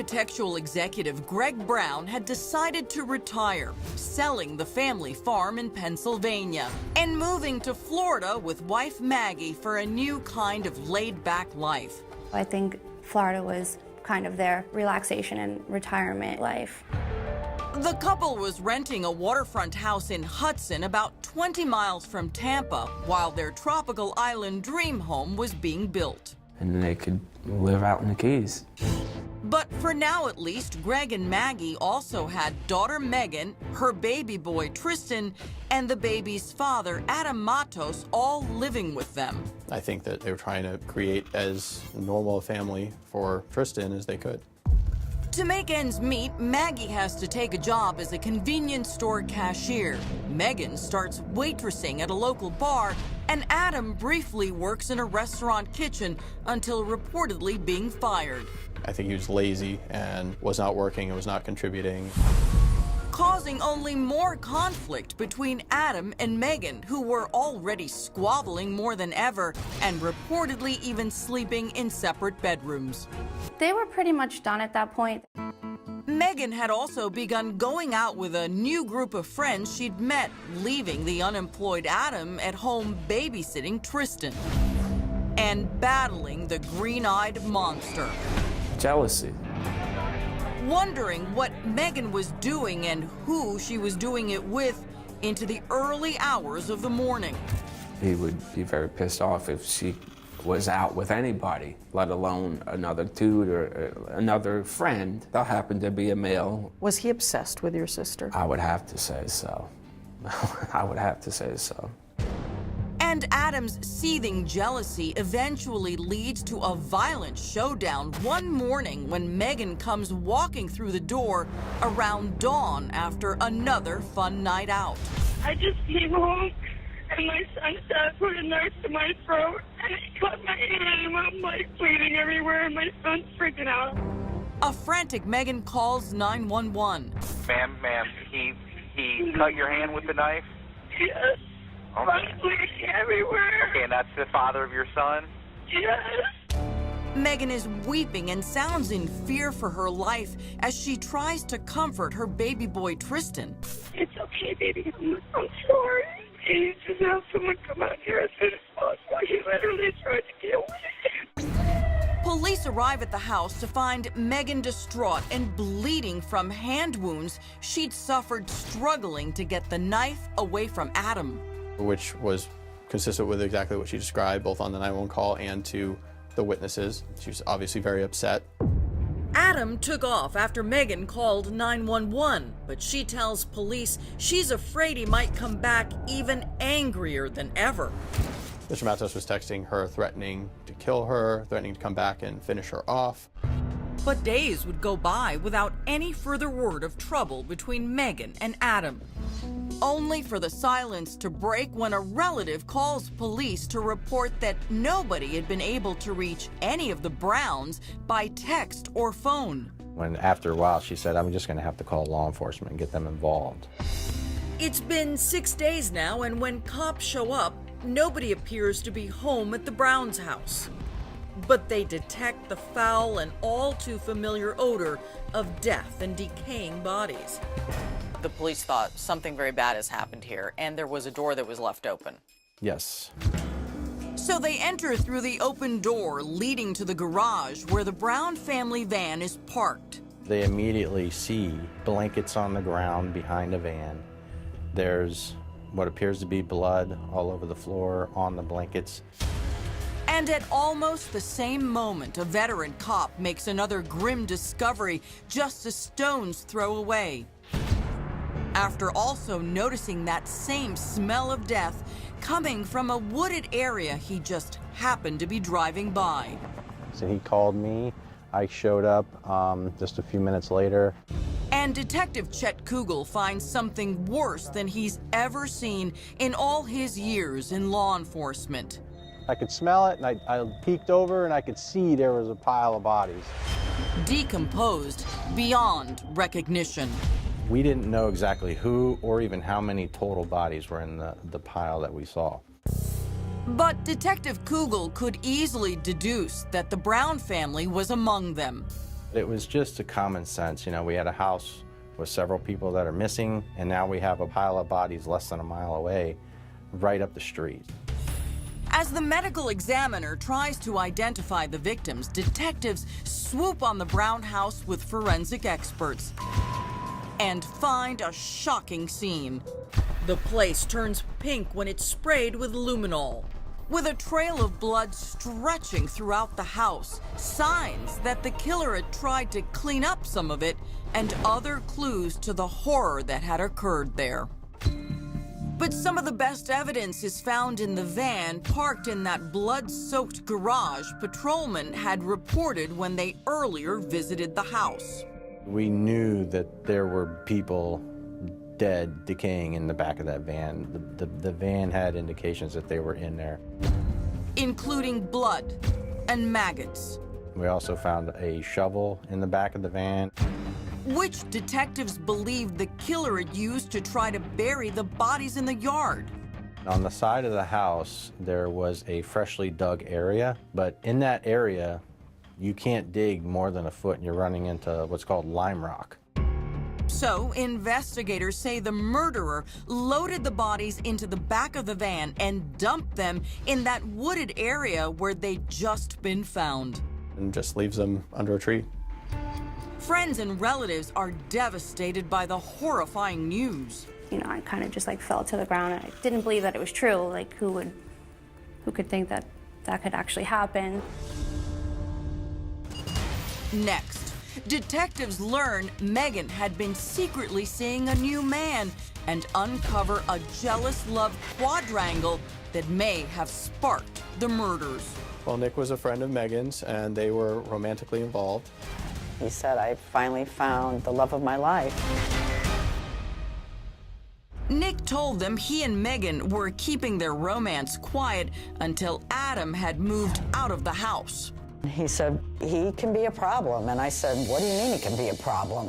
architectural executive Greg Brown had decided to retire, selling the family farm in Pennsylvania and moving to Florida with wife Maggie for a new kind of laid-back life. I think Florida was kind of their relaxation and retirement life. The couple was renting a waterfront house in Hudson, about 20 miles from Tampa, while their tropical island dream home was being built. And then they could live out in the Keys. But for now, at least, Greg and Maggie also had daughter Megan, her baby boy Tristan, and the baby's father, Adam Matos, all living with them. I think that they were trying to create as normal a family for Tristan as they could. To make ends meet, Maggie has to take a job as a convenience store cashier. Megan starts waitressing at a local bar, and Adam briefly works in a restaurant kitchen until reportedly being fired. I think he was lazy and was not working and was not contributing. Causing only more conflict between Adam and Megan, who were already squabbling more than ever and reportedly even sleeping in separate bedrooms. They were pretty much done at that point. Megan had also begun going out with a new group of friends she'd met, leaving the unemployed Adam at home babysitting Tristan and battling the green-eyed monster. Jealousy. Wondering what Megan was doing and who she was doing it with into the early hours of the morning. He would be very pissed off if she was out with anybody, let alone another dude or another friend that happened to be a male. Was he obsessed with your sister? I would have to say so. I would have to say so. And Adam's seething jealousy eventually leads to a violent showdown one morning when Megan comes walking through the door around dawn after another fun night out. I just came home and my son's dad put a knife to my throat and he cut my hand and I'm like bleeding everywhere and my son's freaking out. A frantic Megan calls 911. Ma'am, he cut your hand with the knife? Yes. Okay. I'm bleeding everywhere. Okay, and that's the father of your son? Yes. Megan is weeping and sounds in fear for her life as she tries to comfort her baby boy Tristan. It's okay, baby. I'm sorry. Please just have someone come out here as soon as possible. He literally tried to get away. Police arrive at the house to find Megan distraught and bleeding from hand wounds she'd suffered struggling to get the knife away from Adam. Which was consistent with exactly what she described, both on the 911 call and to the witnesses. She was obviously very upset. Adam took off after Megan called 911, but she tells police she's afraid he might come back even angrier than ever. Mr. Matos was texting her, threatening to kill her, threatening to come back and finish her off. But days would go by without any further word of trouble between Megan and Adam. Only for the silence to break when a relative calls police to report that nobody had been able to reach any of the Browns by text or phone. When after a while she said, I'm just going to have to call law enforcement and get them involved. It's been 6 days now, and when cops show up, nobody appears to be home at the Browns' house. But they detect the foul and all too familiar odor of death and decaying bodies. The police thought something very bad has happened here, and there was a door that was left open. Yes. So they enter through the open door leading to the garage where the Brown family van is parked. They immediately see blankets on the ground behind a van. There's what appears to be blood all over the floor on the blankets. And at almost the same moment, a veteran cop makes another grim discovery just a stone's throw away. After also noticing that same smell of death coming from a wooded area he just happened to be driving by. So he called me. I showed up just a few minutes later. And Detective Chet Kugel finds something worse than he's ever seen in all his years in law enforcement. I could smell it, and I peeked over, and I could see there was a pile of bodies. Decomposed beyond recognition. We didn't know exactly who or even how many total bodies were in the pile that we saw. But Detective Kugel could easily deduce that the Brown family was among them. It was just a common sense. You know, we had a house with several people that are missing, and now we have a pile of bodies less than a mile away, right up the street. As the medical examiner tries to identify the victims, detectives swoop on the Brown house with forensic experts and find a shocking scene. The place turns pink when it's sprayed with luminol, with a trail of blood stretching throughout the house, signs that the killer had tried to clean up some of it, and other clues to the horror that had occurred there. But some of the best evidence is found in the van parked in that blood-soaked garage patrolmen had reported when they earlier visited the house. We knew that there were people dead, decaying in the back of that van. The van had indications that they were in there. Including blood and maggots. We also found a shovel in the back of the van. Which detectives believed the killer had used to try to bury the bodies in the yard. On the side of the house, there was a freshly dug area, but in that area, you can't dig more than a foot and you're running into what's called lime rock. So, investigators say the murderer loaded the bodies into the back of the van and dumped them in that wooded area where they'd just been found. And just leaves them under a tree. Friends and relatives are devastated by the horrifying news. You know, I kind of just like fell to the ground. I didn't believe that it was true. Like, who could think that that could actually happen? Next, detectives learn Megan had been secretly seeing a new man and uncover a jealous love quadrangle that may have sparked the murders. Well, Nick was a friend of Megan's, and they were romantically involved. He said, I finally found the love of my life. Nick told them he and Megan were keeping their romance quiet until Adam had moved out of the house. He said, he can be a problem. And I said, what do you mean he can be a problem?